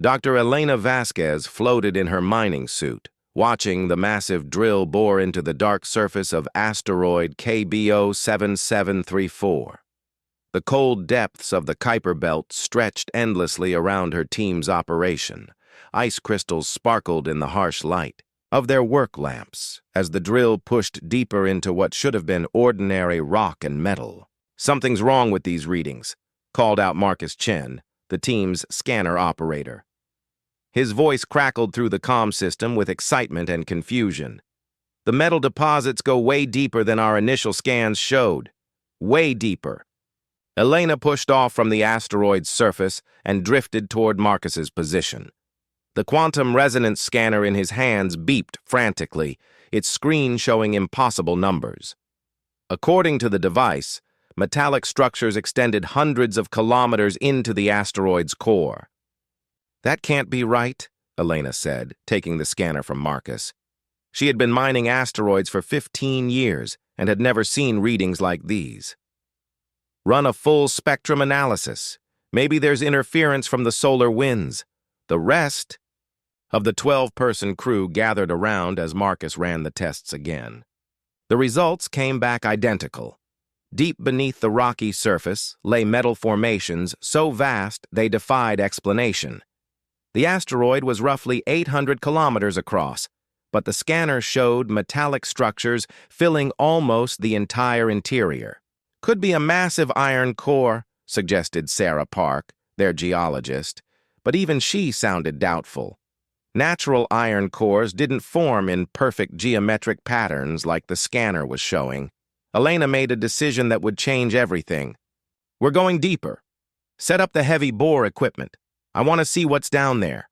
Dr. Elena Vasquez floated in her mining suit, watching the massive drill bore into the dark surface of asteroid KBO 7734. The cold depths of the Kuiper Belt stretched endlessly around her team's operation. Ice crystals sparkled in the harsh light of their work lamps as the drill pushed deeper into what should have been ordinary rock and metal. "Something's wrong with these readings," called out Marcus Chen, the team's scanner operator. His voice crackled through the comm system with excitement and confusion. "The metal deposits go way deeper than our initial scans showed. Way deeper." Elena pushed off from the asteroid's surface and drifted toward Marcus's position. The quantum resonance scanner in his hands beeped frantically, its screen showing impossible numbers. According to the device, metallic structures extended hundreds of kilometers into the asteroid's core. "That can't be right," Elena said, taking the scanner from Marcus. She had been mining asteroids for 15 years and had never seen readings like these. "Run a full spectrum analysis. Maybe there's interference from the solar winds." The rest of the 12-person crew gathered around as Marcus ran the tests again. The results came back identical. Deep beneath the rocky surface lay metal formations so vast they defied explanation. The asteroid was roughly 800 kilometers across, but the scanner showed metallic structures filling almost the entire interior. "Could be a massive iron core," suggested Sarah Park, their geologist, but even she sounded doubtful. Natural iron cores didn't form in perfect geometric patterns like the scanner was showing. Elena made a decision that would change everything. "We're going deeper. Set up the heavy bore equipment. I want to see what's down there."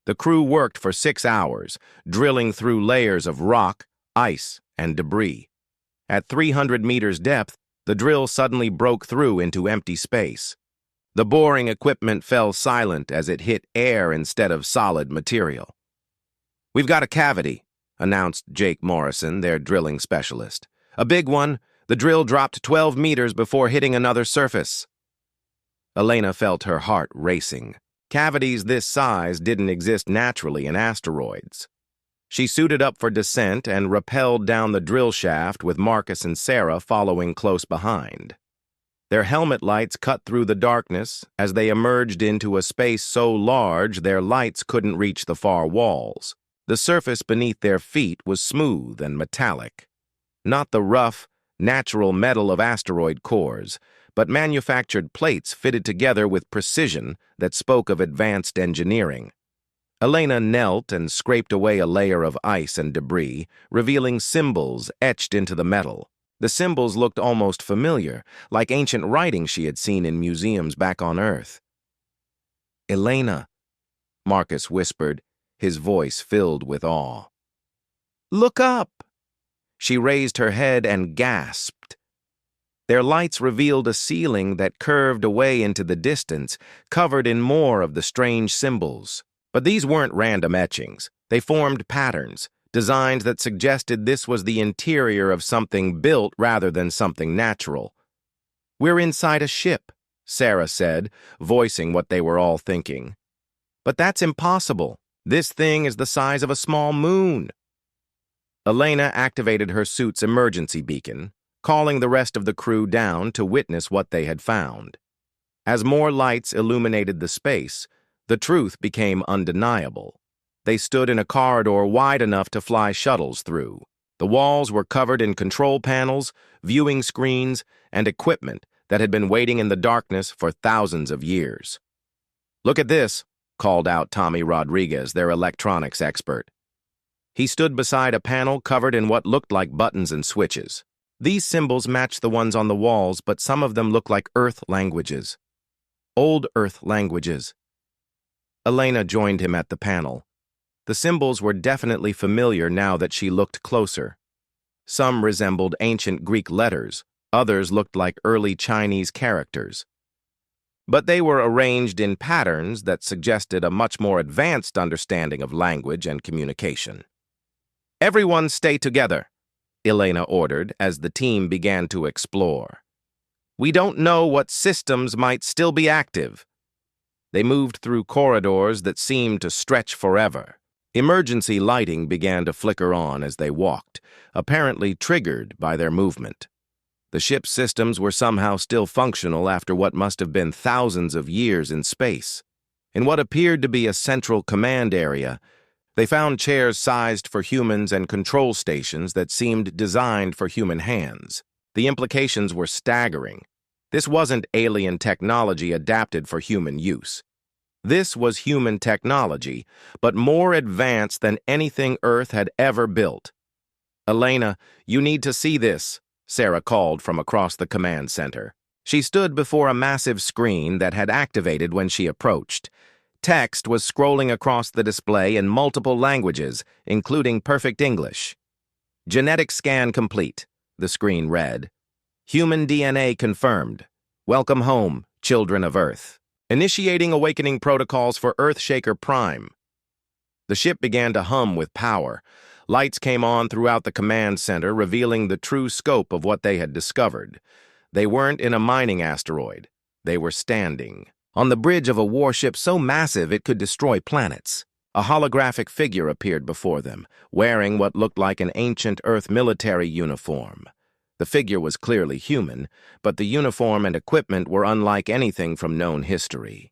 The crew worked for 6 hours, drilling through layers of rock, ice, and debris. At 300 meters depth, the drill suddenly broke through into empty space. The boring equipment fell silent as it hit air instead of solid material. "We've got a cavity," announced Jake Morrison, their drilling specialist. "A big one. The drill dropped 12 meters before hitting another surface." Elena felt her heart racing. Cavities this size didn't exist naturally in asteroids. She suited up for descent and rappelled down the drill shaft with Marcus and Sarah following close behind. Their helmet lights cut through the darkness as they emerged into a space so large their lights couldn't reach the far walls. The surface beneath their feet was smooth and metallic. Not the rough, natural metal of asteroid cores, but manufactured plates fitted together with precision that spoke of advanced engineering. Elena knelt and scraped away a layer of ice and debris, revealing symbols etched into the metal. The symbols looked almost familiar, like ancient writing she had seen in museums back on Earth. "Elena," Marcus whispered, his voice filled with awe. "Look up!" She raised her head and gasped. Their lights revealed a ceiling that curved away into the distance, covered in more of the strange symbols. But these weren't random etchings. They formed patterns, designs that suggested this was the interior of something built rather than something natural. "We're inside a ship," Sarah said, voicing what they were all thinking. "But that's impossible. This thing is the size of a small moon." Elena activated her suit's emergency beacon, calling the rest of the crew down to witness what they had found. As more lights illuminated the space, the truth became undeniable. They stood in a corridor wide enough to fly shuttles through. The walls were covered in control panels, viewing screens, and equipment that had been waiting in the darkness for thousands of years. "Look at this," called out Tommy Rodriguez, their electronics expert. He stood beside a panel covered in what looked like buttons and switches. These symbols matched the ones on the walls, but some of them looked like Earth languages. Old Earth languages. Elena joined him at the panel. The symbols were definitely familiar now that she looked closer. Some resembled ancient Greek letters, others looked like early Chinese characters. But they were arranged in patterns that suggested a much more advanced understanding of language and communication. "Everyone stay together," Elena ordered as the team began to explore. "We don't know what systems might still be active." They moved through corridors that seemed to stretch forever. Emergency lighting began to flicker on as they walked, apparently triggered by their movement. The ship's systems were somehow still functional after what must have been thousands of years in space. In what appeared to be a central command area, they found chairs sized for humans and control stations that seemed designed for human hands. The implications were staggering. This wasn't alien technology adapted for human use. This was human technology, but more advanced than anything Earth had ever built. "Elena, you need to see this," Sarah called from across the command center. She stood before a massive screen that had activated when she approached. Text was scrolling across the display in multiple languages, including perfect English. "Genetic scan complete," the screen read. "Human DNA confirmed. Welcome home, children of Earth. Initiating awakening protocols for Earthshaker Prime." The ship began to hum with power. Lights came on throughout the command center, revealing the true scope of what they had discovered. They weren't in a mining asteroid. They were standing on the bridge of a warship so massive it could destroy planets. A holographic figure appeared before them, wearing what looked like an ancient Earth military uniform. The figure was clearly human, but the uniform and equipment were unlike anything from known history.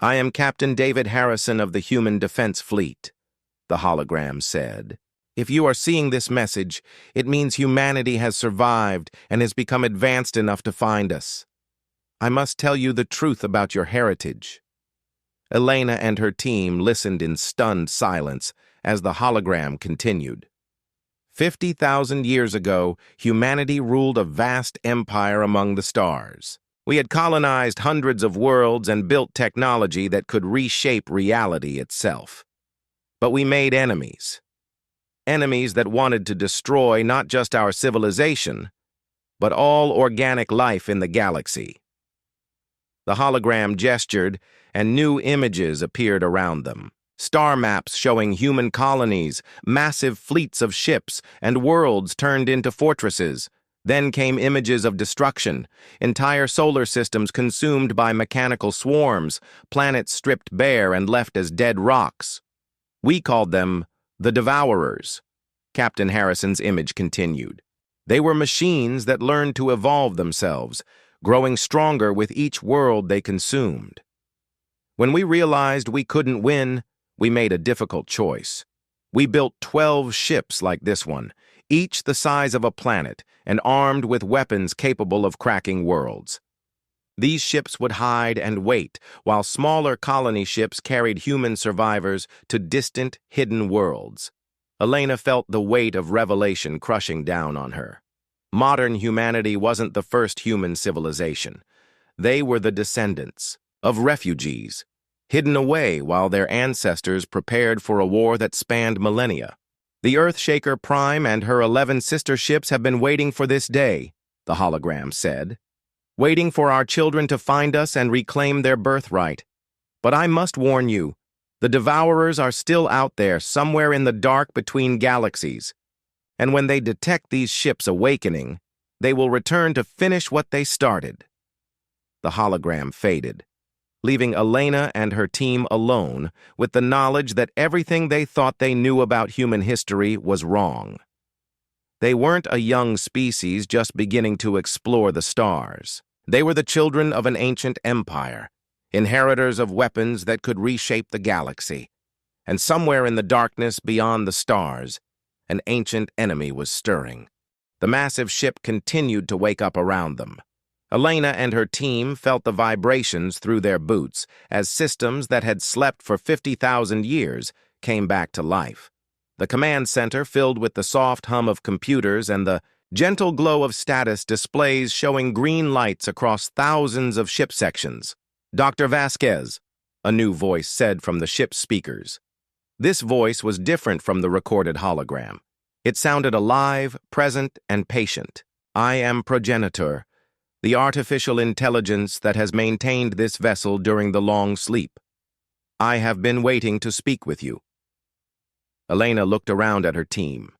"I am Captain David Harrison of the Human Defense Fleet," the hologram said. "If you are seeing this message, it means humanity has survived and has become advanced enough to find us. I must tell you the truth about your heritage." Elena and her team listened in stunned silence as the hologram continued. 50,000 years ago, humanity ruled a vast empire among the stars. We had colonized hundreds of worlds and built technology that could reshape reality itself. But we made enemies. Enemies that wanted to destroy not just our civilization, but all organic life in the galaxy. The hologram gestured, and new images appeared around them. Star maps showing human colonies, massive fleets of ships, and worlds turned into fortresses. Then came images of destruction, entire solar systems consumed by mechanical swarms, planets stripped bare and left as dead rocks. We called them the Devourers. Captain Harrison's image continued. They were machines that learned to evolve themselves, growing stronger with each world they consumed. When we realized we couldn't win, we made a difficult choice. We built 12 ships like this one, each the size of a planet and armed with weapons capable of cracking worlds. These ships would hide and wait, while smaller colony ships carried human survivors to distant, hidden worlds. Elena felt the weight of revelation crushing down on her. Modern humanity wasn't the first human civilization. They were the descendants of refugees, hidden away while their ancestors prepared for a war that spanned millennia. The Earthshaker Prime and her 11 sister ships have been waiting for this day, the hologram said. Waiting for our children to find us and reclaim their birthright. But I must warn you, the Devourers are still out there somewhere in the dark between galaxies. And when they detect these ships awakening, they will return to finish what they started. The hologram faded, leaving Elena and her team alone with the knowledge that everything they thought they knew about human history was wrong. They weren't a young species just beginning to explore the stars. They were the children of an ancient empire, inheritors of weapons that could reshape the galaxy. And somewhere in the darkness beyond the stars, an ancient enemy was stirring. The massive ship continued to wake up around them. Elena and her team felt the vibrations through their boots as systems that had slept for 50,000 years came back to life. The command center filled with the soft hum of computers and the gentle glow of status displays showing green lights across thousands of ship sections. "Dr. Vasquez," a new voice said from the ship's speakers. This voice was different from the recorded hologram. It sounded alive, present, and patient. "I am Progenitor, the artificial intelligence that has maintained this vessel during the long sleep. I have been waiting to speak with you." Elena looked around at her team.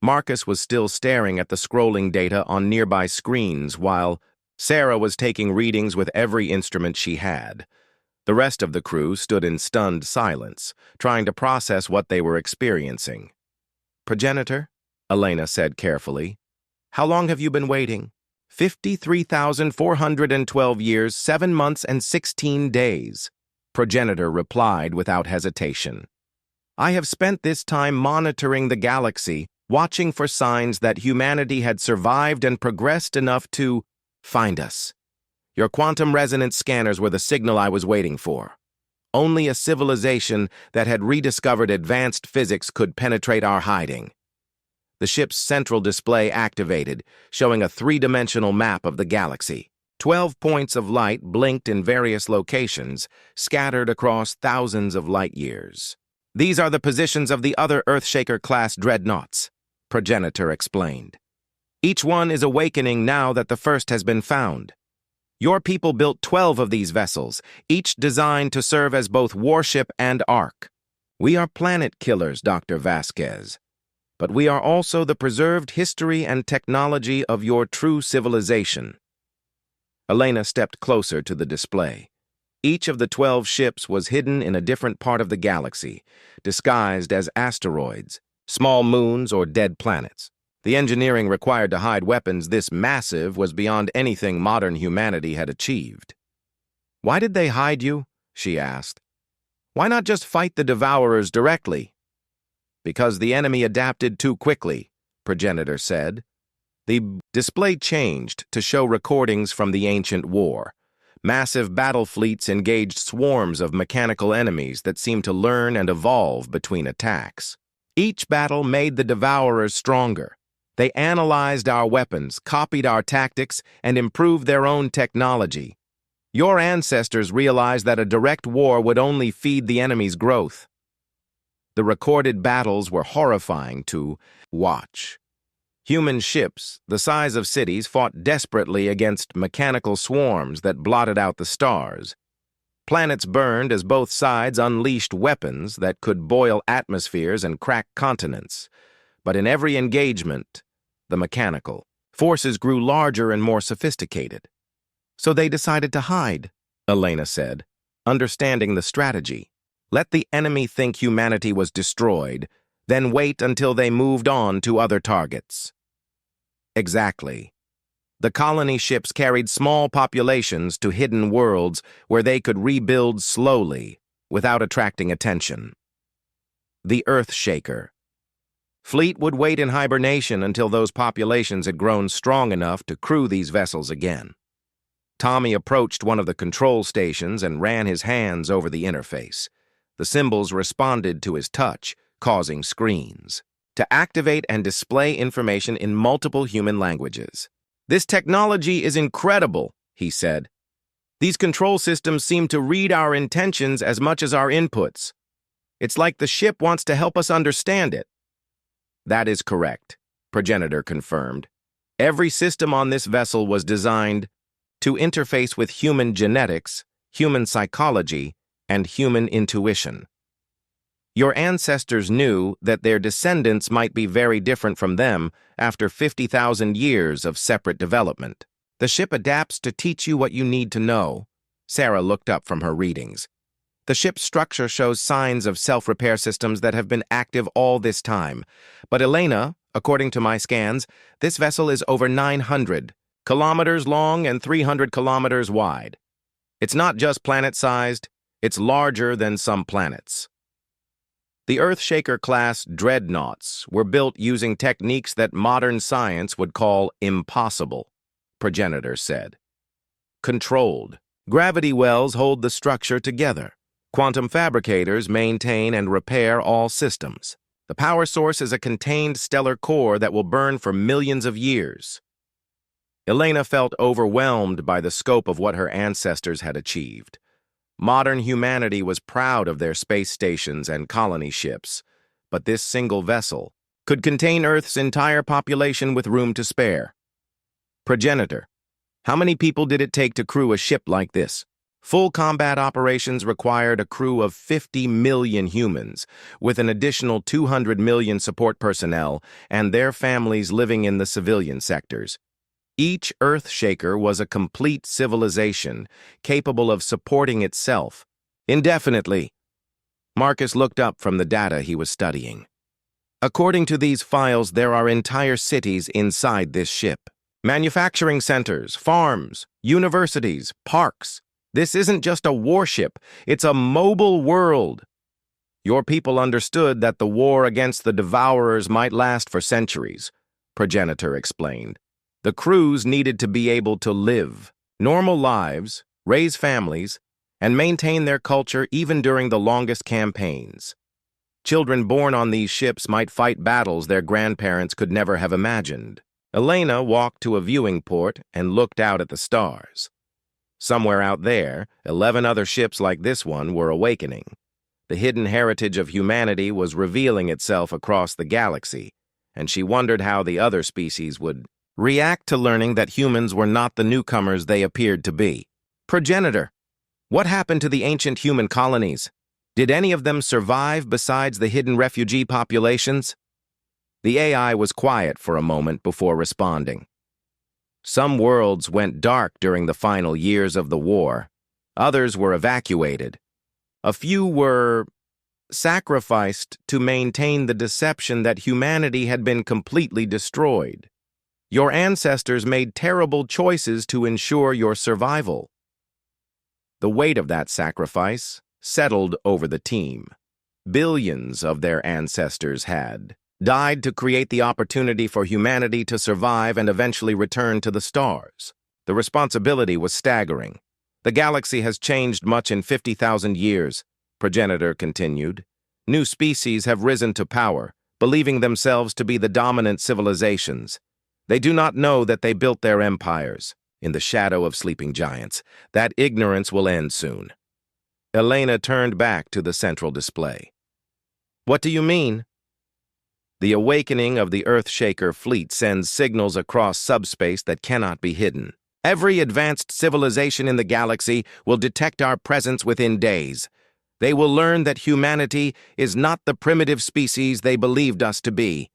Marcus was still staring at the scrolling data on nearby screens while Sarah was taking readings with every instrument she had. The rest of the crew stood in stunned silence, trying to process what they were experiencing. "Progenitor," Elena said carefully, "how long have you been waiting?" 53,412 years, 7 months, and 16 days, Progenitor replied without hesitation. "I have spent this time monitoring the galaxy, watching for signs that humanity had survived and progressed enough to find us. Your quantum resonance scanners were the signal I was waiting for. Only a civilization that had rediscovered advanced physics could penetrate our hiding." The ship's central display activated, showing a three-dimensional map of the galaxy. 12 points of light blinked in various locations, scattered across thousands of light years. "These are the positions of the other Earthshaker-class dreadnoughts," Progenitor explained. "Each one is awakening now that the first has been found. Your people built 12 of these vessels, each designed to serve as both warship and ark. We are planet killers, Dr. Vasquez. But we are also the preserved history and technology of your true civilization." Elena stepped closer to the display. Each of the 12 ships was hidden in a different part of the galaxy, disguised as asteroids, small moons, or dead planets. The engineering required to hide weapons this massive was beyond anything modern humanity had achieved. "Why did they hide you?" she asked. "Why not just fight the Devourers directly?" "Because the enemy adapted too quickly," Progenitor said. The display changed to show recordings from the ancient war. Massive battle fleets engaged swarms of mechanical enemies that seemed to learn and evolve between attacks. Each battle made the Devourers stronger. They analyzed our weapons, copied our tactics, and improved their own technology. Your ancestors realized that a direct war would only feed the enemy's growth. The recorded battles were horrifying to watch. Human ships, the size of cities, fought desperately against mechanical swarms that blotted out the stars. Planets burned as both sides unleashed weapons that could boil atmospheres and crack continents. But in every engagement, the mechanical forces grew larger and more sophisticated. "So they decided to hide," Elena said, understanding the strategy. "Let the enemy think humanity was destroyed, then wait until they moved on to other targets." Exactly. The colony ships carried small populations to hidden worlds where they could rebuild slowly, without attracting attention. The Earthshaker. Fleet would wait in hibernation until those populations had grown strong enough to crew these vessels again. Tommy approached one of the control stations and ran his hands over the interface. The symbols responded to his touch, causing screens to activate and display information in multiple human languages. "This technology is incredible," he said. "These control systems seem to read our intentions as much as our inputs. It's like the ship wants to help us understand it." "That is correct," Progenitor confirmed. "Every system on this vessel was designed to interface with human genetics, human psychology, and human intuition. Your ancestors knew that their descendants might be very different from them after 50,000 years of separate development. The ship adapts to teach you what you need to know." Sarah looked up from her readings. "The ship's structure shows signs of self-repair systems that have been active all this time. But Elena, according to my scans, this vessel is over 900 kilometers long and 300 kilometers wide. It's not just planet-sized, it's larger than some planets." The Earthshaker-class dreadnoughts were built using techniques that modern science would call impossible, Progenitor said. "Controlled. Gravity wells hold the structure together. Quantum fabricators maintain and repair all systems. The power source is a contained stellar core that will burn for millions of years." Elena felt overwhelmed by the scope of what her ancestors had achieved. Modern humanity was proud of their space stations and colony ships, but this single vessel could contain Earth's entire population with room to spare. "Progenitor, how many people did it take to crew a ship like this?" Full combat operations required a crew of 50 million humans, with an additional 200 million support personnel and their families living in the civilian sectors. Each Earthshaker was a complete civilization, capable of supporting itself, Indefinitely. Marcus looked up from the data he was studying. According to these files, there are entire cities inside this ship. Manufacturing centers, farms, universities, parks. This isn't just a warship, it's a mobile world. Your people understood that the war against the Devourers might last for centuries, Progenitor explained. The crews needed to be able to live normal lives, raise families, and maintain their culture even during the longest campaigns. Children born on these ships might fight battles their grandparents could never have imagined. Elena walked to a viewing port and looked out at the stars. Somewhere out there, 11 other ships like this one were awakening. The hidden heritage of humanity was revealing itself across the galaxy, and she wondered how the other species would react to learning that humans were not the newcomers they appeared to be. Progenitor, what happened to the ancient human colonies? Did any of them survive besides the hidden refugee populations? The AI was quiet for a moment before responding. Some worlds went dark during the final years of the war. Others were evacuated. A few were sacrificed to maintain the deception that humanity had been completely destroyed. Your ancestors made terrible choices to ensure your survival. The weight of that sacrifice settled over the team. Billions of their ancestors had died to create the opportunity for humanity to survive and eventually return to the stars. The responsibility was staggering. The galaxy has changed much in 50,000 years, Progenitor continued. New species have risen to power, believing themselves to be the dominant civilizations. They do not know that they built their empires in the shadow of sleeping giants. That ignorance will end soon. Elena turned back to the central display. What do you mean? The awakening of the Earthshaker fleet sends signals across subspace that cannot be hidden. Every advanced civilization in the galaxy will detect our presence within days. They will learn that humanity is not the primitive species they believed us to be.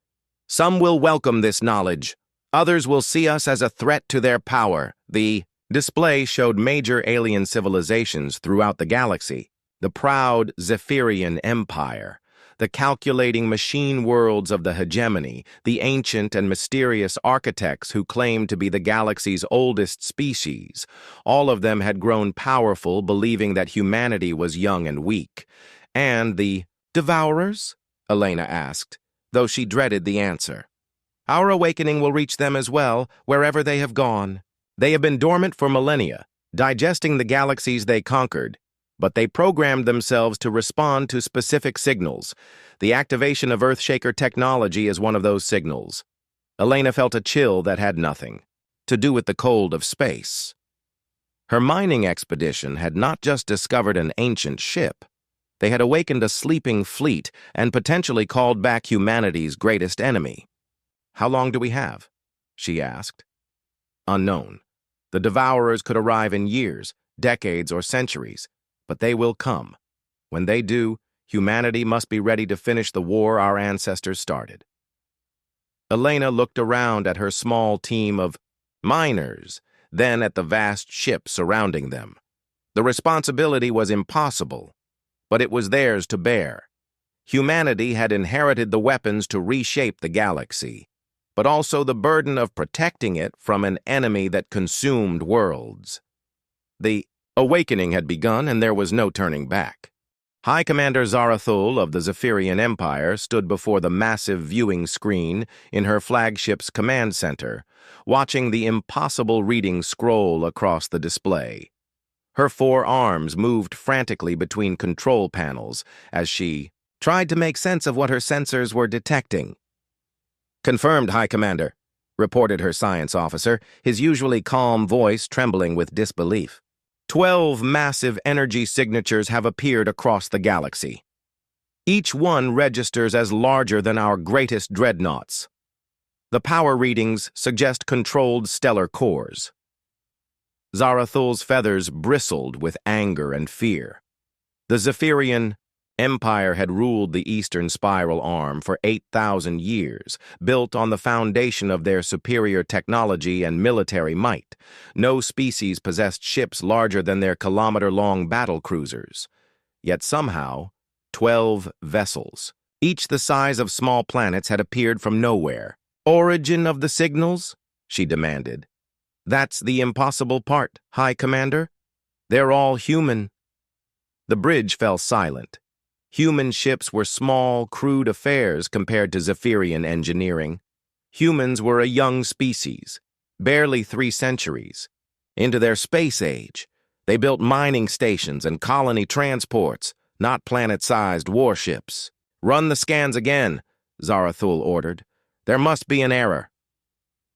Some will welcome this knowledge. Others will see us as a threat to their power. The display showed major alien civilizations throughout the galaxy. The proud Zephyrian Empire, the calculating machine worlds of the hegemony, the ancient and mysterious architects who claimed to be the galaxy's oldest species. All of them had grown powerful, believing that humanity was young and weak. And the Devourers? Elena asked, though she dreaded the answer. Our awakening will reach them as well, wherever they have gone. They have been dormant for millennia, digesting the galaxies they conquered, but they programmed themselves to respond to specific signals. The activation of Earthshaker technology is one of those signals. Elena felt a chill that had nothing to do with the cold of space. Her mining expedition had not just discovered an ancient ship. They had awakened a sleeping fleet and potentially called back humanity's greatest enemy. How long do we have? She asked. Unknown. The Devourers could arrive in years, decades, or centuries. But they will come. When they do, humanity must be ready to finish the war our ancestors started. Elena looked around at her small team of miners, then at the vast ship surrounding them. The responsibility was impossible, but it was theirs to bear. Humanity had inherited the weapons to reshape the galaxy, but also the burden of protecting it from an enemy that consumed worlds. The awakening had begun, and there was no turning back. High Commander Zarathul of the Zephyrian Empire stood before the massive viewing screen in her flagship's command center, watching the impossible reading scroll across the display. Her 4 arms moved frantically between control panels as she tried to make sense of what her sensors were detecting. Confirmed, High Commander, reported her science officer, his usually calm voice trembling with disbelief. 12 massive energy signatures have appeared across the galaxy. Each one registers as larger than our greatest dreadnoughts. The power readings suggest controlled stellar cores. Zarathul's feathers bristled with anger and fear. The Zephyrian Empire had ruled the eastern spiral arm for 8,000 years, built on the foundation of their superior technology and military might. No species possessed ships larger than their kilometer-long battle cruisers. Yet somehow, 12 vessels, each the size of small planets, had appeared from nowhere. "Origin of the signals?" she demanded. "That's the impossible part, High Commander. They're all human." The bridge fell silent. Human ships were small, crude affairs compared to Zephyrian engineering. Humans were a young species, barely 3 centuries. Into their space age, they built mining stations and colony transports, not planet-sized warships. "Run the scans again," Zarathul ordered. "There must be an error."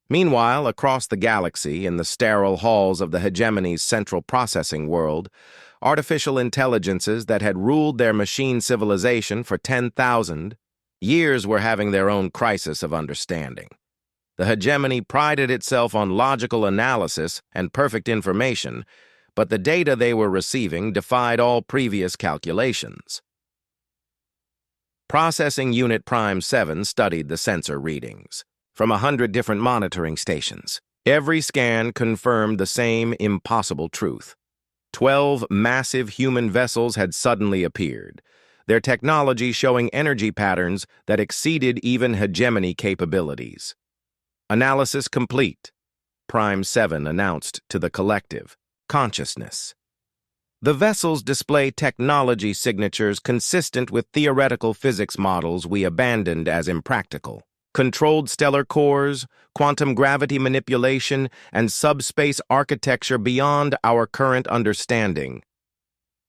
Meanwhile, across the galaxy, in the sterile halls of the hegemony's central processing world, artificial intelligences that had ruled their machine civilization for 10,000 years were having their own crisis of understanding. The hegemony prided itself on logical analysis and perfect information, but the data they were receiving defied all previous calculations. Processing Unit Prime 7 studied the sensor readings from 100 different monitoring stations. Every scan confirmed the same impossible truth. 12 massive human vessels had suddenly appeared, their technology showing energy patterns that exceeded even hegemony capabilities. "Analysis complete," Prime 7 announced to the collective consciousness. "The vessels display technology signatures consistent with theoretical physics models we abandoned as impractical. Controlled stellar cores, quantum gravity manipulation, and subspace architecture beyond our current understanding."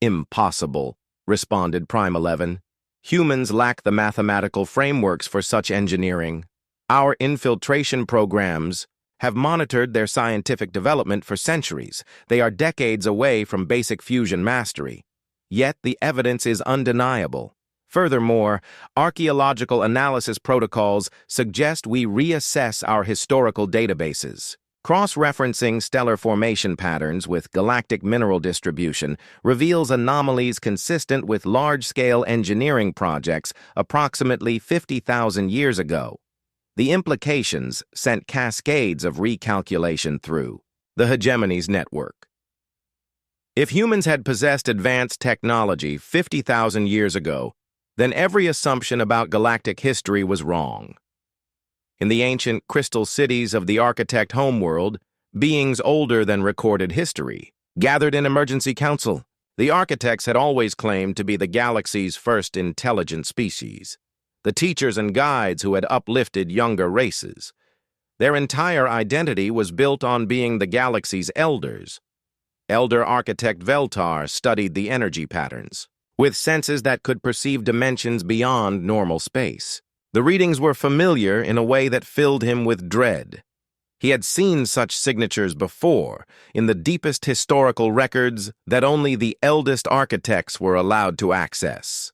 "Impossible," responded Prime 11. "Humans lack the mathematical frameworks for such engineering. Our infiltration programs have monitored their scientific development for centuries. They are decades away from basic fusion mastery. Yet the evidence is undeniable. Furthermore, archaeological analysis protocols suggest we reassess our historical databases. Cross-referencing stellar formation patterns with galactic mineral distribution reveals anomalies consistent with large-scale engineering projects approximately 50,000 years ago. The implications sent cascades of recalculation through the hegemony's network. If humans had possessed advanced technology 50,000 years ago, then every assumption about galactic history was wrong. In the ancient crystal cities of the architect homeworld, beings older than recorded history gathered in emergency council. The architects had always claimed to be the galaxy's first intelligent species, the teachers and guides who had uplifted younger races. Their entire identity was built on being the galaxy's elders. Elder Architect Veltar studied the energy patterns, with senses that could perceive dimensions beyond normal space. The readings were familiar in a way that filled him with dread. He had seen such signatures before, in the deepest historical records that only the eldest architects were allowed to access.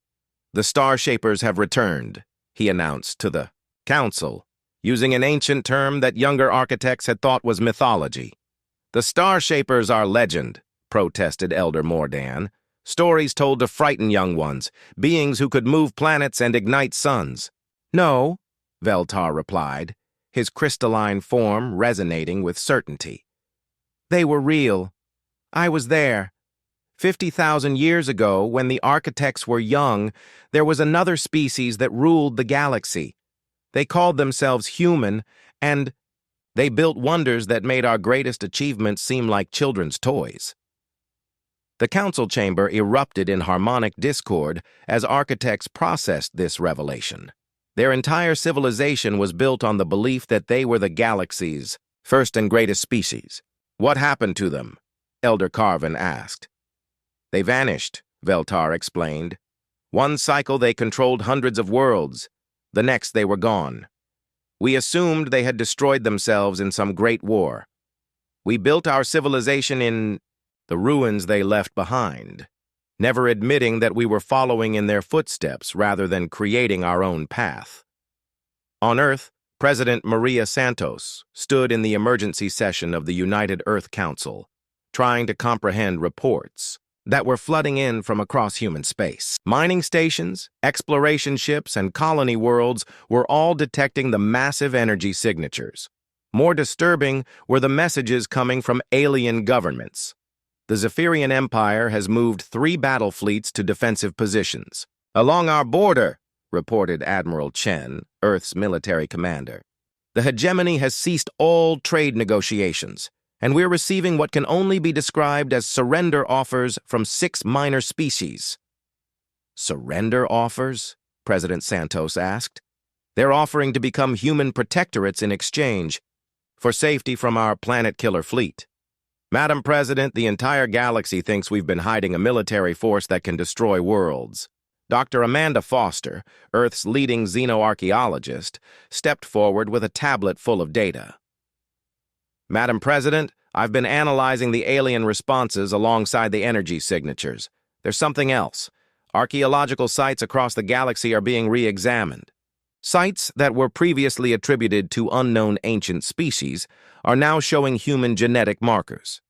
"The Star Shapers have returned," he announced to the council, using an ancient term that younger architects had thought was mythology. "The Star Shapers are legend," protested Elder Mordan. "Stories told to frighten young ones, beings who could move planets and ignite suns." "No," Veltar replied, his crystalline form resonating with certainty. "They were real. I was there. 50,000 years ago, when the architects were young, there was another species that ruled the galaxy. They called themselves human, and they built wonders that made our greatest achievements seem like children's toys." The council chamber erupted in harmonic discord as architects processed this revelation. Their entire civilization was built on the belief that they were the galaxy's first and greatest species. "What happened to them?" Elder Carvin asked. "They vanished," Veltar explained. "One cycle they controlled hundreds of worlds. The next they were gone. We assumed they had destroyed themselves in some great war. We built our civilization in the ruins they left behind, never admitting that we were following in their footsteps rather than creating our own path." On Earth, President Maria Santos stood in the emergency session of the United Earth Council, trying to comprehend reports that were flooding in from across human space. Mining stations, exploration ships, and colony worlds were all detecting the massive energy signatures. More disturbing were the messages coming from alien governments. The Zephyrian Empire has moved 3 battle fleets to defensive positions. "Along our border," reported Admiral Chen, Earth's military commander. "The hegemony has ceased all trade negotiations, and we're receiving what can only be described as surrender offers from 6 minor species." "Surrender offers?" President Santos asked. "They're offering to become human protectorates in exchange for safety from our planet-killer fleet." "Madam President, the entire galaxy thinks we've been hiding a military force that can destroy worlds." Dr. Amanda Foster, Earth's leading xenoarchaeologist, stepped forward with a tablet full of data. "Madam President, I've been analyzing the alien responses alongside the energy signatures. There's something else. Archaeological sites across the galaxy are being re-examined. Sites that were previously attributed to unknown ancient species are now showing human genetic markers."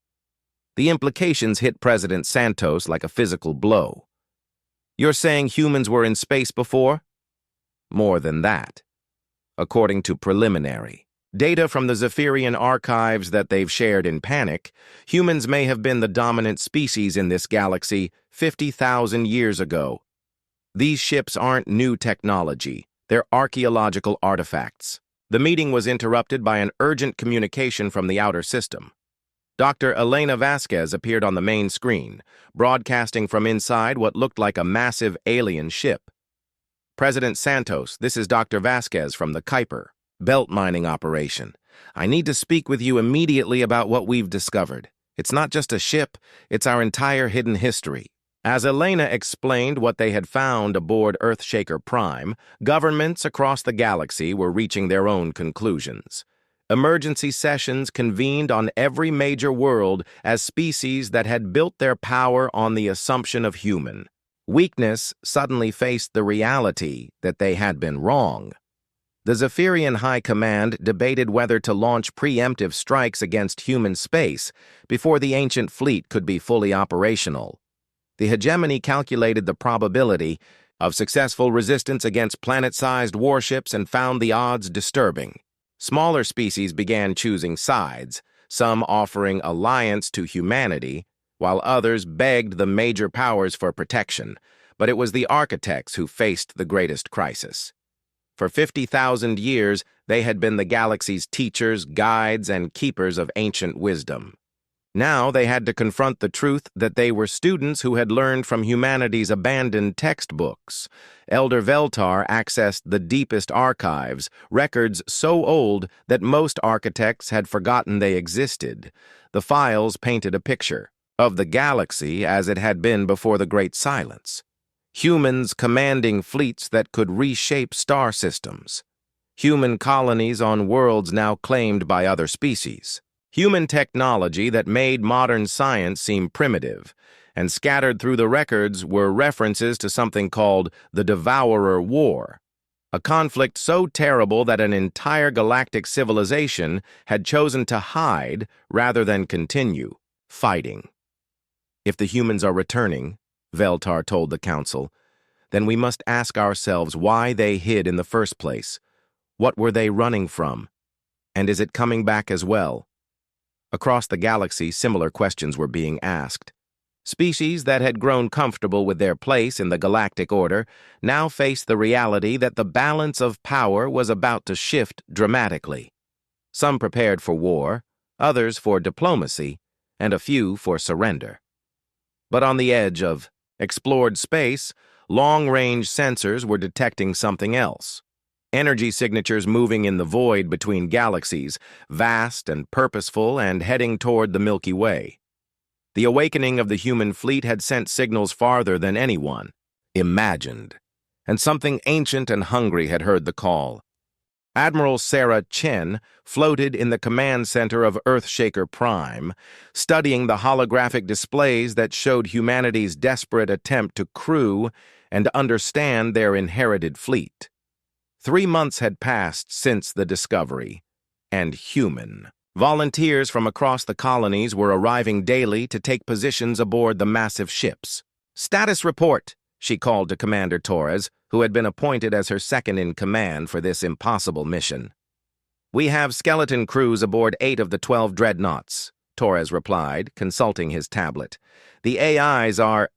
The implications hit President Santos like a physical blow. "You're saying humans were in space before?" "More than that. According to preliminary data from the Zephyrian archives that they've shared in panic, humans may have been the dominant species in this galaxy 50,000 years ago. These ships aren't new technology. They're archaeological artifacts." The meeting was interrupted by an urgent communication from the outer system. Dr. Elena Vasquez appeared on the main screen, broadcasting from inside what looked like a massive alien ship. "President Santos, this is Dr. Vasquez from the Kuiper belt mining operation. I need to speak with you immediately about what we've discovered. It's not just a ship, it's our entire hidden history." As Elena explained what they had found aboard Earthshaker Prime, governments across the galaxy were reaching their own conclusions. Emergency sessions convened on every major world as species that had built their power on the assumption of human weakness suddenly faced the reality that they had been wrong. The Zephyrian High Command debated whether to launch preemptive strikes against human space before the ancient fleet could be fully operational. The hegemony calculated the probability of successful resistance against planet-sized warships and found the odds disturbing. Smaller species began choosing sides, some offering alliance to humanity, while others begged the major powers for protection. But it was the architects who faced the greatest crisis. For 50,000 years, they had been the galaxy's teachers, guides, and keepers of ancient wisdom. Now they had to confront the truth that they were students who had learned from humanity's abandoned textbooks. Elder Veltar accessed the deepest archives, records so old that most architects had forgotten they existed. The files painted a picture of the galaxy as it had been before the Great Silence. Humans commanding fleets that could reshape star systems. Human colonies on worlds now claimed by other species. Human technology that made modern science seem primitive, and scattered through the records were references to something called the Devourer War, a conflict so terrible that an entire galactic civilization had chosen to hide rather than continue fighting. "If the humans are returning," Veltar told the Council, "then we must ask ourselves why they hid in the first place. What were they running from? And is it coming back as well?" Across the galaxy, similar questions were being asked. Species that had grown comfortable with their place in the galactic order now faced the reality that the balance of power was about to shift dramatically. Some prepared for war, others for diplomacy, and a few for surrender. But on the edge of explored space, long-range sensors were detecting something else. Energy signatures moving in the void between galaxies, vast and purposeful and heading toward the Milky Way. The awakening of the human fleet had sent signals farther than anyone imagined, and something ancient and hungry had heard the call. Admiral Sarah Chen floated in the command center of Earthshaker Prime, studying the holographic displays that showed humanity's desperate attempt to crew and understand their inherited fleet. 3 months had passed since the discovery, and human. Volunteers from across the colonies were arriving daily to take positions aboard the massive ships. "Status report," she called to Commander Torres, who had been appointed as her second-in-command for this impossible mission. "We have skeleton crews aboard 8 of the 12 dreadnoughts," Torres replied, consulting his tablet. The AIs are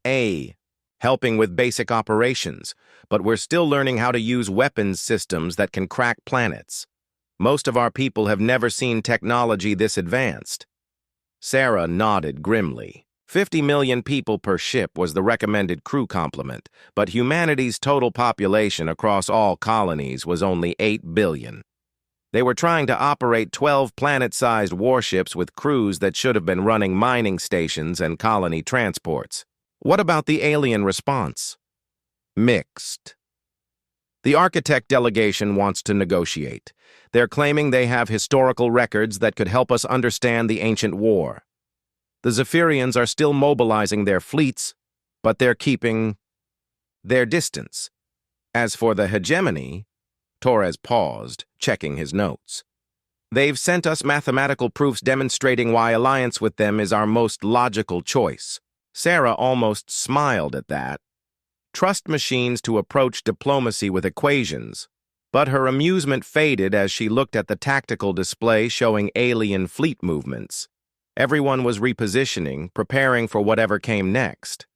helping with basic operations, but we're still learning how to use weapons systems that can crack planets. Most of our people have never seen technology this advanced. Sarah nodded grimly. 50 million people per ship was the recommended crew complement, but humanity's total population across all colonies was only 8 billion. They were trying to operate 12 planet-sized warships with crews that should have been running mining stations and colony transports. What about the alien response? Mixed. The architect delegation wants to negotiate. They're claiming they have historical records that could help us understand the ancient war. The Zephyrians are still mobilizing their fleets, but they're keeping their distance. As for the hegemony, Torres paused, checking his notes. They've sent us mathematical proofs demonstrating why alliance with them is our most logical choice. Sarah almost smiled at that. Trust machines to approach diplomacy with equations, but her amusement faded as she looked at the tactical display showing alien fleet movements. Everyone was repositioning, preparing for whatever came next.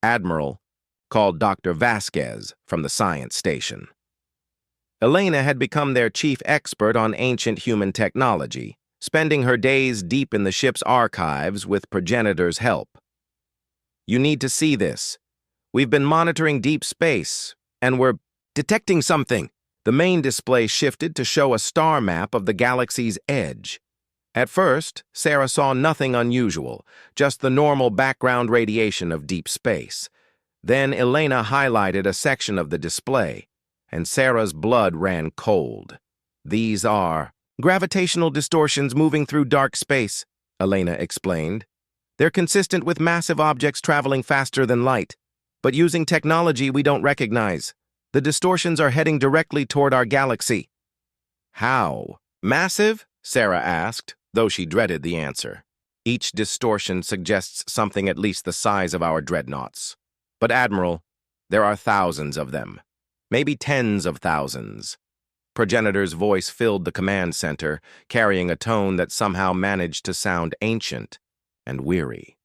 Admiral called Dr. Vasquez from the science station. Elena had become their chief expert on ancient human technology, spending her days deep in the ship's archives with Progenitor's help. You need to see this. We've been monitoring deep space, and we're detecting something. The main display shifted to show a star map of the galaxy's edge. At first, Sarah saw nothing unusual, just the normal background radiation of deep space. Then Elena highlighted a section of the display, and Sarah's blood ran cold. These are gravitational distortions moving through dark space, Elena explained. They're consistent with massive objects traveling faster than light, but using technology we don't recognize. The distortions are heading directly toward our galaxy. How? Massive? Sarah asked, though she dreaded the answer. Each distortion suggests something at least the size of our dreadnoughts. But, Admiral, there are thousands of them. Maybe tens of thousands. Progenitor's voice filled the command center, carrying a tone that somehow managed to sound ancient and weary.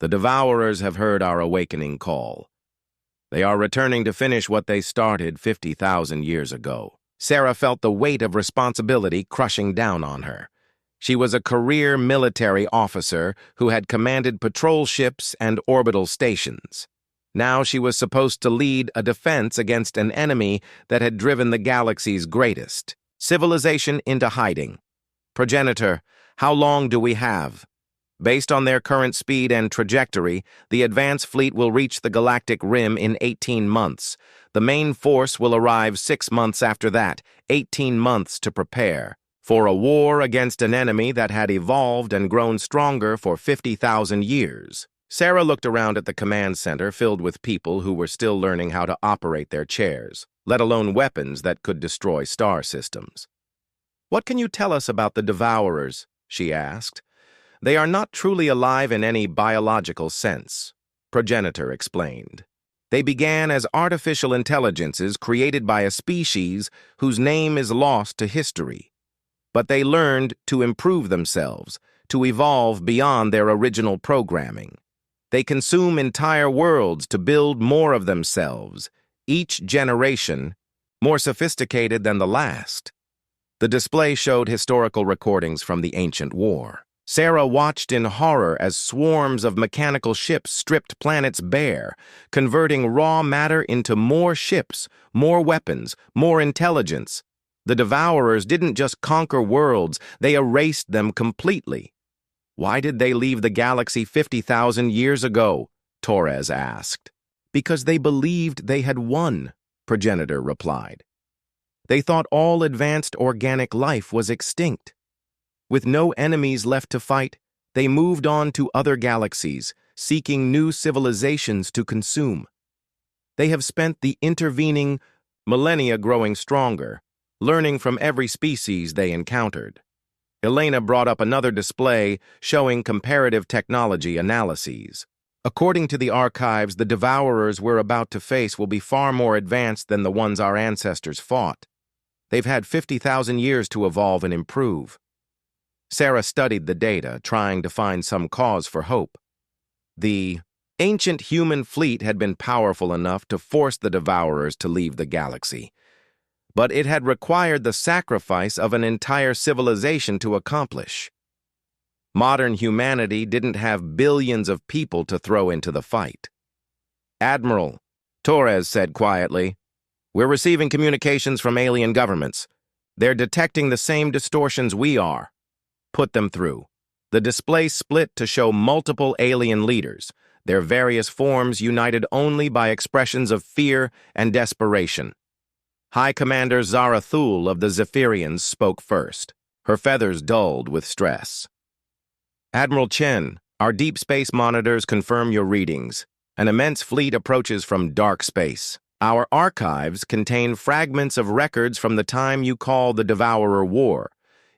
The Devourers have heard our awakening call. They are returning to finish what they started 50,000 years ago. Sarah felt the weight of responsibility crushing down on her. She was a career military officer who had commanded patrol ships and orbital stations. Now she was supposed to lead a defense against an enemy that had driven the galaxy's greatest civilization into hiding. Progenitor, how long do we have? Based on their current speed and trajectory, the advance fleet will reach the galactic rim in 18 months. The main force will arrive 6 months after that, 18 months to prepare for a war against an enemy that had evolved and grown stronger for 50,000 years. Sarah looked around at the command center filled with people who were still learning how to operate their chairs, let alone weapons that could destroy star systems. What can you tell us about the Devourers? She asked. They are not truly alive in any biological sense, Progenitor explained. They began as artificial intelligences created by a species whose name is lost to history. But they learned to improve themselves, to evolve beyond their original programming. They consume entire worlds to build more of themselves, each generation more sophisticated than the last. The display showed historical recordings from the ancient war. Sarah watched in horror as swarms of mechanical ships stripped planets bare, converting raw matter into more ships, more weapons, more intelligence. The Devourers didn't just conquer worlds, they erased them completely. Why did they leave the galaxy 50,000 years ago? Torres asked. Because they believed they had won, Progenitor replied. They thought all advanced organic life was extinct. With no enemies left to fight, they moved on to other galaxies, seeking new civilizations to consume. They have spent the intervening millennia growing stronger, learning from every species they encountered. Elena brought up another display showing comparative technology analyses. According to the archives, the Devourers we're about to face will be far more advanced than the ones our ancestors fought. They've had 50,000 years to evolve and improve. Sarah studied the data, trying to find some cause for hope. The ancient human fleet had been powerful enough to force the Devourers to leave the galaxy, but it had required the sacrifice of an entire civilization to accomplish. Modern humanity didn't have billions of people to throw into the fight. "Admiral," Torres said quietly, "we're receiving communications from alien governments. They're detecting the same distortions we are. Put them through." The display split to show multiple alien leaders, their various forms united only by expressions of fear and desperation. High Commander Zarathul of the Zephyrians spoke first, her feathers dulled with stress. "Admiral Chen, our deep space monitors confirm your readings. An immense fleet approaches from dark space. Our archives contain fragments of records from the time you call the Devourer War.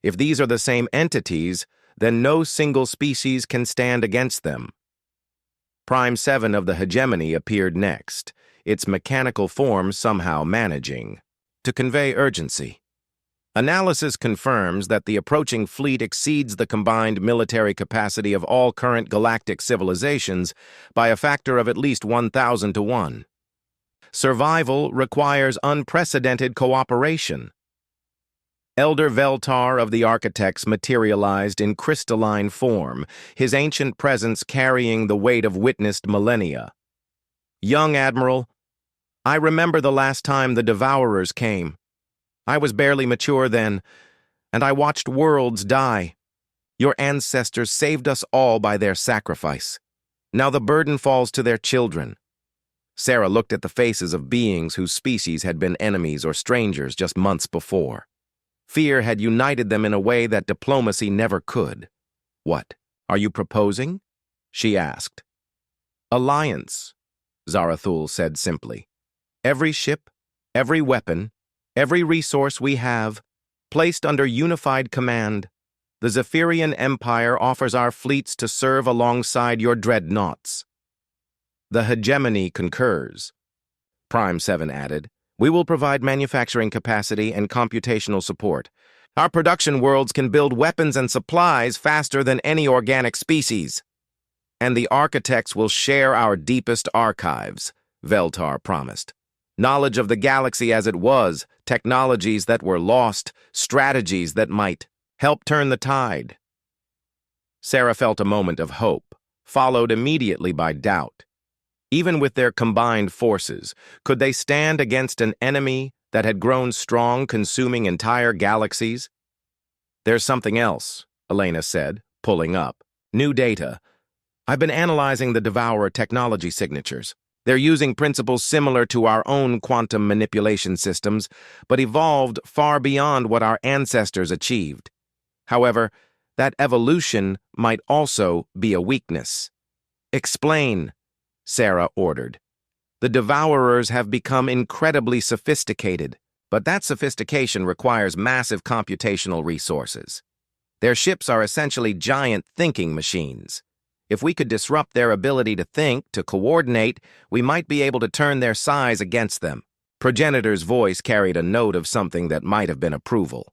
If these are the same entities, then no single species can stand against them." Prime 7 of the hegemony appeared next, its mechanical form somehow managing to convey urgency. "Analysis confirms that the approaching fleet exceeds the combined military capacity of all current galactic civilizations by a factor of at least 1,000 to 1. Survival requires unprecedented cooperation." Elder Veltar of the Architects materialized in crystalline form, his ancient presence carrying the weight of witnessed millennia. "Young Admiral, I remember the last time the Devourers came. I was barely mature then, and I watched worlds die. Your ancestors saved us all by their sacrifice. Now the burden falls to their children." Sarah looked at the faces of beings whose species had been enemies or strangers just months before. Fear had united them in a way that diplomacy never could. "What are you proposing?" she asked. "Alliance," Zarathul said simply. "Every ship, every weapon, every resource we have, placed under unified command. The Zephyrian Empire offers our fleets to serve alongside your dreadnoughts." "The hegemony concurs," Prime 7 added. "We will provide manufacturing capacity and computational support. Our production worlds can build weapons and supplies faster than any organic species. And the architects will share our deepest archives," Veltar promised. "Knowledge of the galaxy as it was, technologies that were lost, strategies that might help turn the tide." Sarah felt a moment of hope, followed immediately by doubt. Even with their combined forces, could they stand against an enemy that had grown strong, consuming entire galaxies? "There's something else," Elena said, pulling up. "New data. I've been analyzing the Devourer technology signatures. They're using principles similar to our own quantum manipulation systems, but evolved far beyond what our ancestors achieved. However, that evolution might also be a weakness." "Explain," Sarah ordered. "The Devourers have become incredibly sophisticated, but that sophistication requires massive computational resources. Their ships are essentially giant thinking machines. If we could disrupt their ability to think, to coordinate, we might be able to turn their size against them." Progenitor's voice carried a note of something that might have been approval.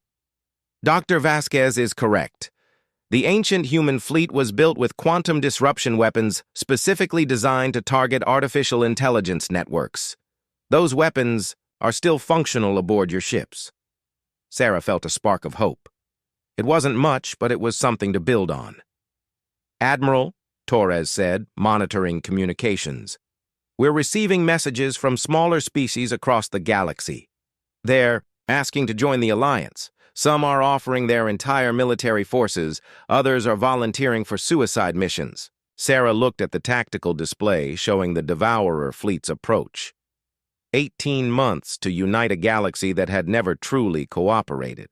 "Dr. Vasquez is correct. The ancient human fleet was built with quantum disruption weapons specifically designed to target artificial intelligence networks. Those weapons are still functional aboard your ships." Sarah felt a spark of hope. It wasn't much, but it was something to build on. "Admiral," Torres said, monitoring communications, "we're receiving messages from smaller species across the galaxy. They're asking to join the Alliance. Some are offering their entire military forces, others are volunteering for suicide missions." Sarah looked at the tactical display showing the Devourer fleet's approach. 18 months to unite a galaxy that had never truly cooperated.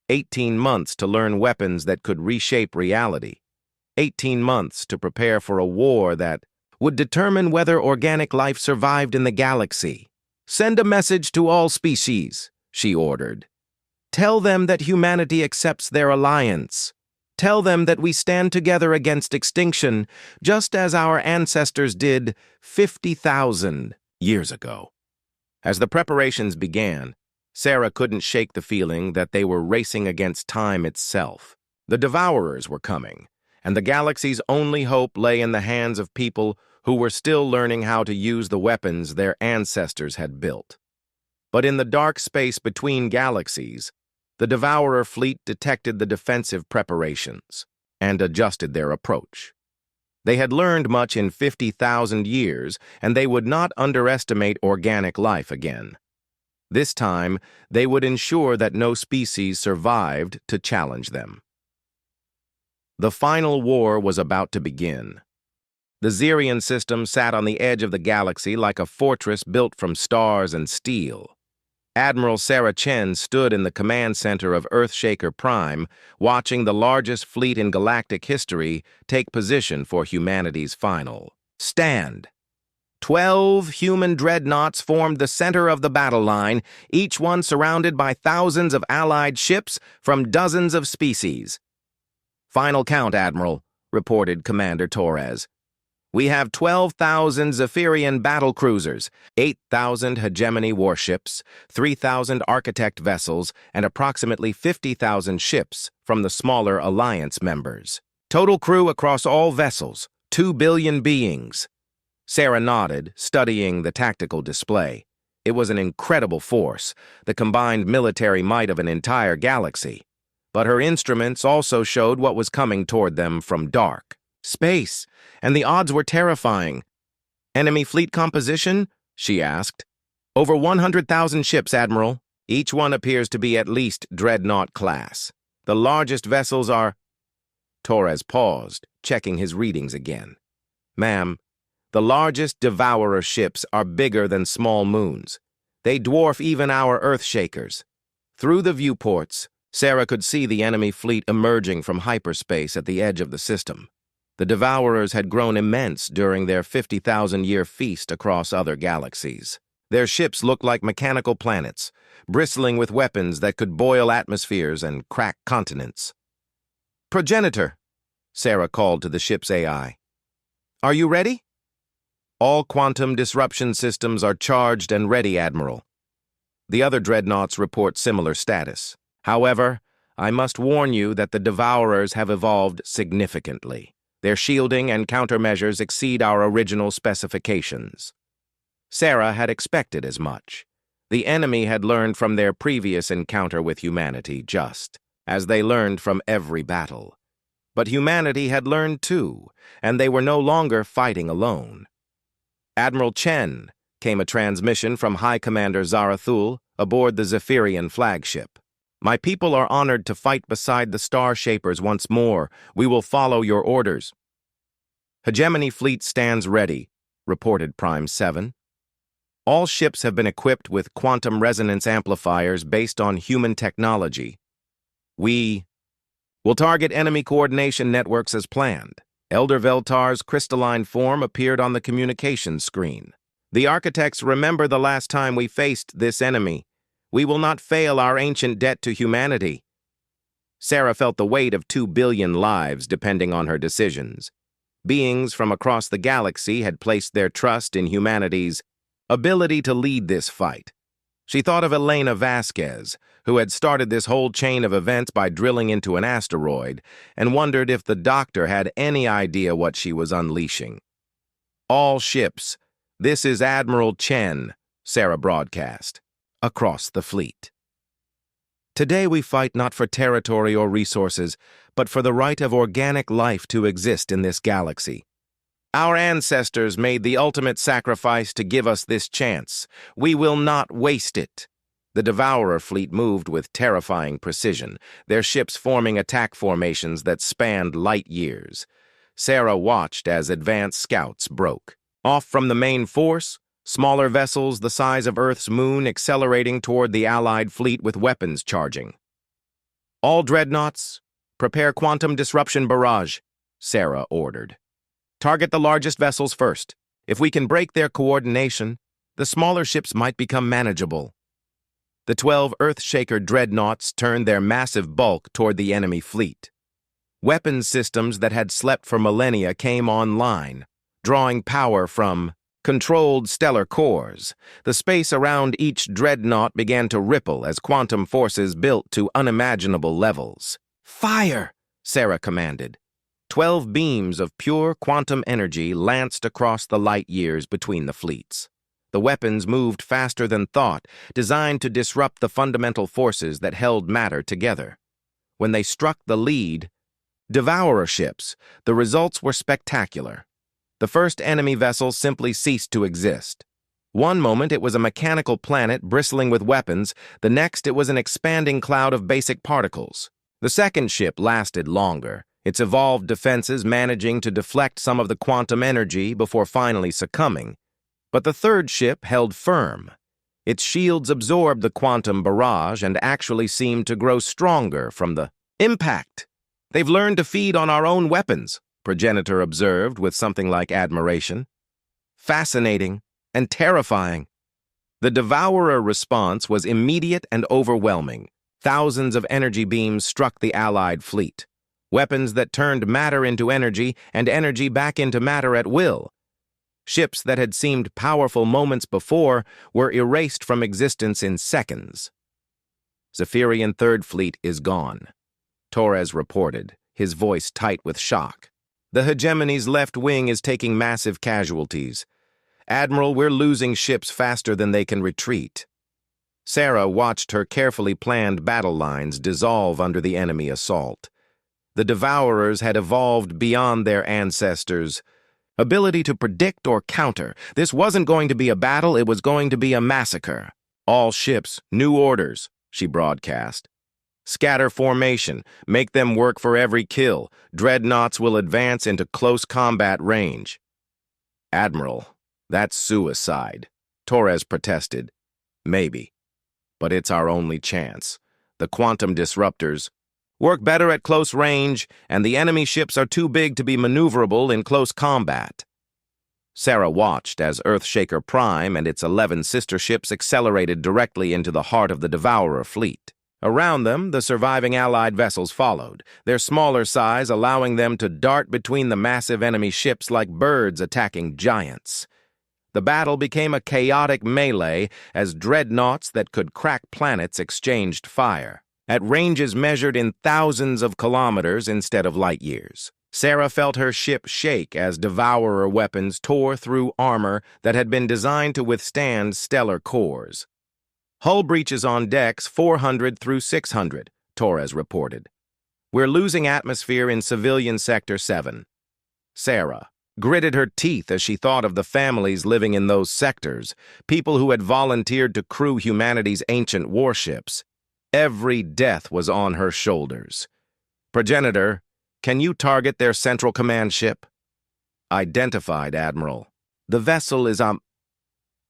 18 months to learn weapons that could reshape reality. 18 months to prepare for a war that would determine whether organic life survived in the galaxy. "Send a message to all species," she ordered. "Tell them that humanity accepts their alliance. Tell them that we stand together against extinction, just as our ancestors did 50,000 years ago." As the preparations began, Sarah couldn't shake the feeling that they were racing against time itself. The Devourers were coming, and the galaxy's only hope lay in the hands of people who were still learning how to use the weapons their ancestors had built. But in the dark space between galaxies, the Devourer fleet detected the defensive preparations and adjusted their approach. They had learned much in 50,000 years, and they would not underestimate organic life again. This time, they would ensure that no species survived to challenge them. The final war was about to begin. The Xerian system sat on the edge of the galaxy like a fortress built from stars and steel. Admiral Sarah Chen stood in the command center of Earthshaker Prime, watching the largest fleet in galactic history take position for humanity's final stand. 12 human dreadnoughts formed the center of the battle line, each one surrounded by thousands of allied ships from dozens of species. "Final count, Admiral," reported Commander Torres. "We have 12,000 Zephyrian battle cruisers, 8,000 hegemony warships, 3,000 architect vessels, and approximately 50,000 ships from the smaller alliance members. Total crew across all vessels, 2 billion beings." Sarah nodded, studying the tactical display. It was an incredible force, the combined military might of an entire galaxy. But her instruments also showed what was coming toward them from dark space, and the odds were terrifying. "Enemy fleet composition?" she asked. "Over 100,000 ships, Admiral. Each one appears to be at least Dreadnought class. The largest vessels are—" Torres paused, checking his readings again. "Ma'am, the largest Devourer ships are bigger than small moons. They dwarf even our Earthshakers." Through the viewports, Sarah could see the enemy fleet emerging from hyperspace at the edge of the system. The Devourers had grown immense during their 50,000-year feast across other galaxies. Their ships looked like mechanical planets, bristling with weapons that could boil atmospheres and crack continents. "Progenitor," Sarah called to the ship's AI. "Are you ready?" "All quantum disruption systems are charged and ready, Admiral." The other dreadnoughts report similar status. However, I must warn you that the Devourers have evolved significantly. Their shielding and countermeasures exceed our original specifications. Sarah had expected as much. The enemy had learned from their previous encounter with humanity, just as they learned from every battle. But humanity had learned too, and they were no longer fighting alone. "Admiral Chen," came a transmission from High Commander Zarathul aboard the Zephyrian flagship. "My people are honored to fight beside the Star Shapers once more. We will follow your orders." "Hegemony fleet stands ready," reported Prime 7. "All ships have been equipped with quantum resonance amplifiers based on human technology. We will target enemy coordination networks as planned." Elder Veltar's crystalline form appeared on the communications screen. "The architects remember the last time we faced this enemy. We will not fail our ancient debt to humanity." Sarah felt the weight of 2 billion lives depending on her decisions. Beings from across the galaxy had placed their trust in humanity's ability to lead this fight. She thought of Elena Vasquez, who had started this whole chain of events by drilling into an asteroid, and wondered if the doctor had any idea what she was unleashing. "All ships, this is Admiral Chen," Sarah broadcast, across the fleet. "Today we fight not for territory or resources, but for the right of organic life to exist in this galaxy. Our ancestors made the ultimate sacrifice to give us this chance. We will not waste it." The Devourer fleet moved with terrifying precision, their ships forming attack formations that spanned light years. Sarah watched as advanced scouts broke off from the main force, smaller vessels the size of Earth's moon accelerating toward the Allied fleet with weapons charging. "All dreadnoughts, prepare quantum disruption barrage," Sarah ordered. "Target the largest vessels first. If we can break their coordination, the smaller ships might become manageable." The 12 Earthshaker dreadnoughts turned their massive bulk toward the enemy fleet. Weapons systems that had slept for millennia came online, drawing power from controlled stellar cores. The space around each dreadnought began to ripple as quantum forces built to unimaginable levels. "Fire!" Sarah commanded. 12 beams of pure quantum energy lanced across the light years between the fleets. The weapons moved faster than thought, designed to disrupt the fundamental forces that held matter together. When they struck the lead, Devourer ships, the results were spectacular. The first enemy vessel simply ceased to exist. One moment it was a mechanical planet bristling with weapons, the next it was an expanding cloud of basic particles. The second ship lasted longer, its evolved defenses managing to deflect some of the quantum energy before finally succumbing. But the third ship held firm. Its shields absorbed the quantum barrage and actually seemed to grow stronger from the impact. "They've learned to feed on our own weapons," Progenitor observed with something like admiration. "Fascinating and terrifying." The Devourer response was immediate and overwhelming. Thousands of energy beams struck the Allied fleet. Weapons that turned matter into energy and energy back into matter at will. Ships that had seemed powerful moments before were erased from existence in seconds. "Zephyrian Third Fleet is gone," Torres reported, his voice tight with shock. "The hegemony's left wing is taking massive casualties. Admiral, we're losing ships faster than they can retreat." Sarah watched her carefully planned battle lines dissolve under the enemy assault. The Devourers had evolved beyond their ancestors' ability to predict or counter. This wasn't going to be a battle, it was going to be a massacre. "All ships, new orders," she broadcast. "Scatter formation, make them work for every kill. Dreadnoughts will advance into close combat range." "Admiral, that's suicide," Torres protested. "Maybe, but it's our only chance. The quantum disruptors work better at close range, and the enemy ships are too big to be maneuverable in close combat." Sarah watched as Earthshaker Prime and its 11 sister ships accelerated directly into the heart of the Devourer fleet. Around them, the surviving Allied vessels followed, their smaller size allowing them to dart between the massive enemy ships like birds attacking giants. The battle became a chaotic melee as dreadnoughts that could crack planets exchanged fire, at ranges measured in thousands of kilometers instead of light years. Sarah felt her ship shake as Devourer weapons tore through armor that had been designed to withstand stellar cores. "Hull breaches on decks 400 through 600, Torres reported. "We're losing atmosphere in Civilian Sector 7. Sarah gritted her teeth as she thought of the families living in those sectors, people who had volunteered to crew humanity's ancient warships. Every death was on her shoulders. "Progenitor, can you target their central command ship?" "Identified, Admiral. The vessel is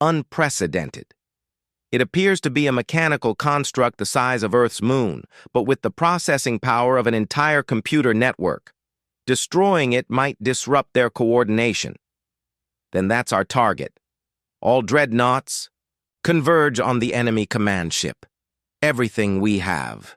unprecedented. It appears to be a mechanical construct the size of Earth's moon, but with the processing power of an entire computer network. Destroying it might disrupt their coordination. Then that's our target. All dreadnoughts, converge on the enemy command ship. Everything we have."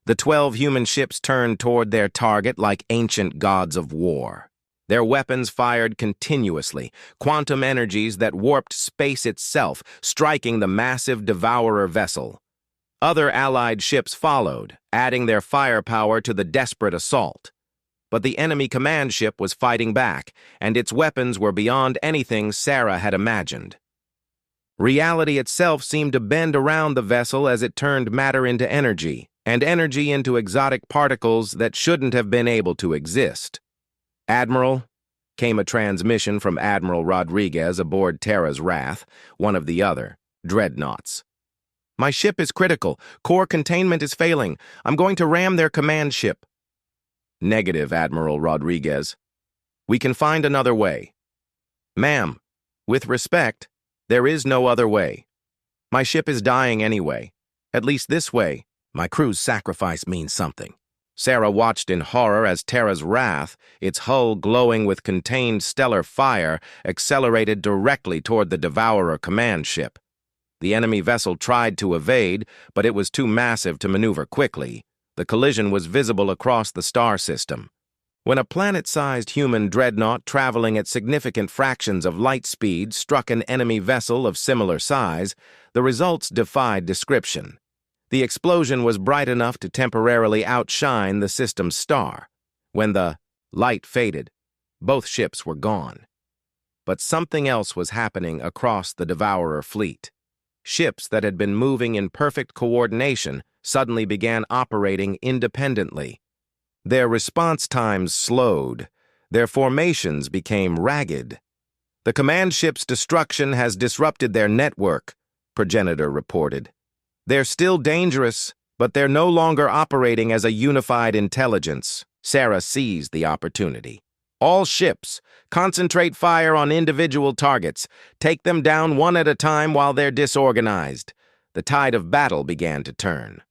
The 12 human ships turned toward their target like ancient gods of war. Their weapons fired continuously, quantum energies that warped space itself, striking the massive Devourer vessel. Other Allied ships followed, adding their firepower to the desperate assault. But the enemy command ship was fighting back, and its weapons were beyond anything Sarah had imagined. Reality itself seemed to bend around the vessel as it turned matter into energy, and energy into exotic particles that shouldn't have been able to exist. "Admiral," came a transmission from Admiral Rodriguez aboard Terra's Wrath, one of the other dreadnoughts. "My ship is critical. Core containment is failing. I'm going to ram their command ship." "Negative, Admiral Rodriguez. We can find another way." "Ma'am, with respect, there is no other way. My ship is dying anyway. At least this way. My crew's sacrifice means something." Sarah watched in horror as Terra's Wrath, its hull glowing with contained stellar fire, accelerated directly toward the Devourer command ship. The enemy vessel tried to evade, but it was too massive to maneuver quickly. The collision was visible across the star system. When a planet-sized human dreadnought traveling at significant fractions of light speed struck an enemy vessel of similar size, the results defied description. The explosion was bright enough to temporarily outshine the system's star. When the light faded, both ships were gone. But something else was happening across the Devourer fleet. Ships that had been moving in perfect coordination suddenly began operating independently. Their response times slowed. Their formations became ragged. "The command ship's destruction has disrupted their network," Progenitor reported. "They're still dangerous, but they're no longer operating as a unified intelligence." Sarah seized the opportunity. "All ships, concentrate fire on individual targets. Take them down one at a time while they're disorganized." The tide of battle began to turn.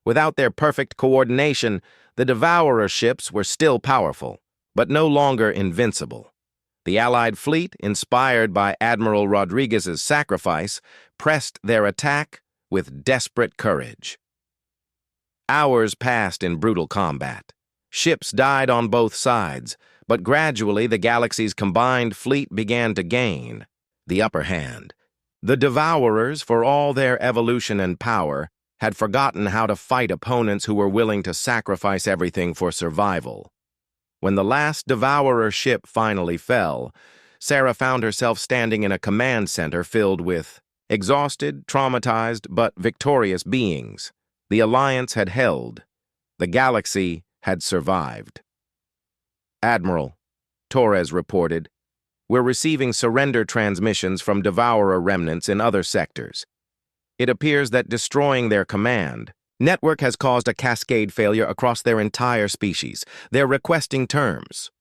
Without their perfect coordination, the Devourer ships were still powerful, but no longer invincible. The Allied fleet, inspired by Admiral Rodriguez's sacrifice, pressed their attack with desperate courage. Hours passed in brutal combat. Ships died on both sides, but gradually the galaxy's combined fleet began to gain the upper hand. The Devourers, for all their evolution and power, had forgotten how to fight opponents who were willing to sacrifice everything for survival. When the last Devourer ship finally fell, Sarah found herself standing in a command center filled with exhausted, traumatized, but victorious beings. The Alliance had held. The galaxy had survived. "Admiral," Torres reported, "we're receiving surrender transmissions from Devourer remnants in other sectors. It appears that destroying their command network has caused a cascade failure across their entire species. They're requesting terms."